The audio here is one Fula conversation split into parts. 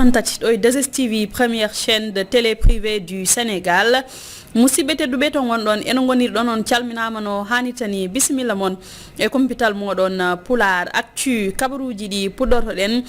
capantati ɗo e 2STV, première chaîne de télé privée du Sénégal. Musidɓe tedduɓe to gonɗon eno goniri ɗon on calminama no hannitani. Bisimilla mon e compital moɗon Pulaar ACTU. kabaruji ɗi puɗɗortoɗen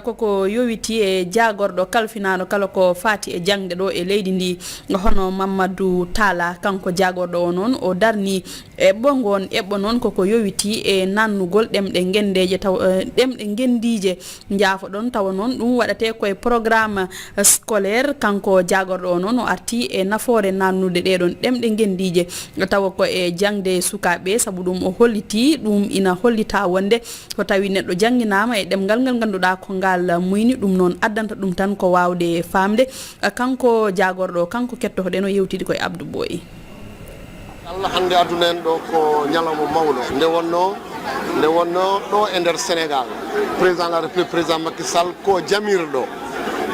koko yowiti e jagorɗo kalfinaɗo kala ko fati e jangde ɗo e leydi ndi hono Mamadou Talla, kanko jagorɗo o noon o darni eɓɓo gon eɓɓo noon koko yowiti e nannugol ɗemɗe Ngenndiije taw ɗemɗe Ngenndiije jaafoɗon tawa noon ɗum waɗate koye programme scolaire. kanko jagorɗo o noon o arti e nafoore nannude ɗeɗon ɗemɗe Ngenndiije tawa ko e jangde sukaɓe, saabu ɗum o holliti ɗum ina hollita wonde ko tawi neɗɗo jangginama e ɗemgal ngal ganduɗa ko ngal muyni ɗum noon addanta ɗum tan ko wawde famde. kanko jagorɗo kanko kettoɗen o yewtidi koye Abdou Boy. Allah hande aduna en ɗo ko ñalawma mawɗo nde wonno ɗo e nder Senegal président de la République président Macky Sall ko jamirɗo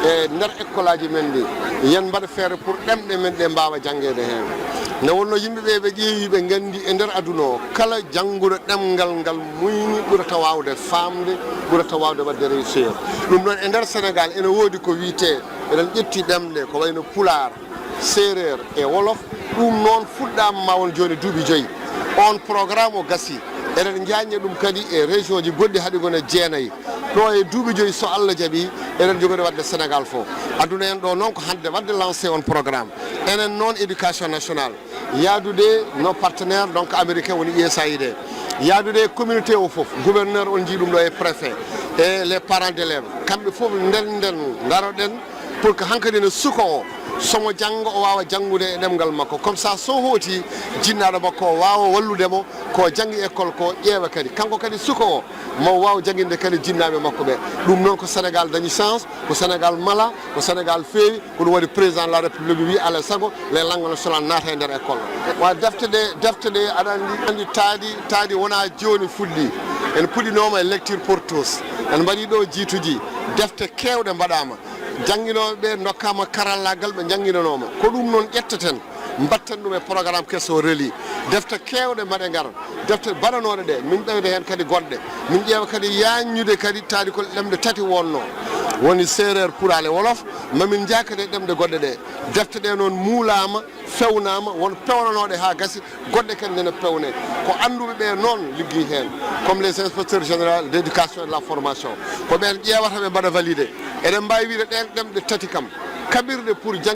e nder école aji men ɗi yen mbaɗa feere pour ɗemɗe men ɗe mbawa jangguede hen. nde wonno yimɓeɓe ɓe ƴeewi ɓe gandi e nder aduna o kala jangguɗo ɗemgal ngal muyni ɓurata wawde famde, ɓurata wawde wadde réussir. ɗum ɗon e nder Sénégal ene woodi ko wiite eɗen ƴetti ɗemɗe ko wayno Pulaar, Séeréer e Wolof. ɗum noon fuɗɗama ma won joni duuɓi 5 on programme o gasi eɗen jañña ɗum kadi e région ji goɗɗi haɗi gone 9 ɗo e duuɓi 5 so Allah jaaɓi eɗen jogori wadde Sénégal fof. aduna en ɗo noon ko hande wadde lancé on programme enen noon éducation nationale yaadude nos partenaire donc américain woni USAID yaadude communauté o foof gouverneur on jii ɗum ɗo e préfet et les parents d'élèves kamɓe foof nden daroɗen pour que hankkadi ne suka o somo janggo o wawa janggude e ɗemgal makko comme ça so hooti jinnaɗo makko o wawa walludemo ko janggi école ko ƴeewa kadi kanko kadi suka o mo wawa jangguinde kadi jinnaɓe makko ɓe. ɗum noon ko Sénégal dañi chance, ko Sénégal mala, ko Sénégal feewi, ko ɗum waɗi président de la république wi alay saago les langues nationales naata e nder école wa defte ɗe aɗa andi taadi wona joni fuɗɗi en puɗɗinoma e lecture pour tous en mbaɗi ɗo jiituji defte kewɗe mbaɗama jangguinoɓe dokkama karallagal ɓe jangguinanoma ko ɗum noon ƴetteten mbatten ɗum e programme kesso reeli defte kewɗe mbaɗe gar defte baɗanoɗe ɗe min ɓeyde hen kadi goɗɗe min ƴeewa kadi yañude kadi taadi ko ɗemɗe tati wonno woni Séeréer, Pulaar e Wolof mamin jakade ɗemɗe goɗɗe ɗe defte ɗe noon muulama fewnama won pewnanoɗe ha gasi goɗɗe kadi nene pewne ko anduɓe ɓe noon liggi hen comme les inspecteurs généraux d'éducation et de la formation ko ɓen ƴeewata ɓe mbaɗa validé eɗen mbawi wiide ɗen ɗemɗe tati kam kaɓirɗe pour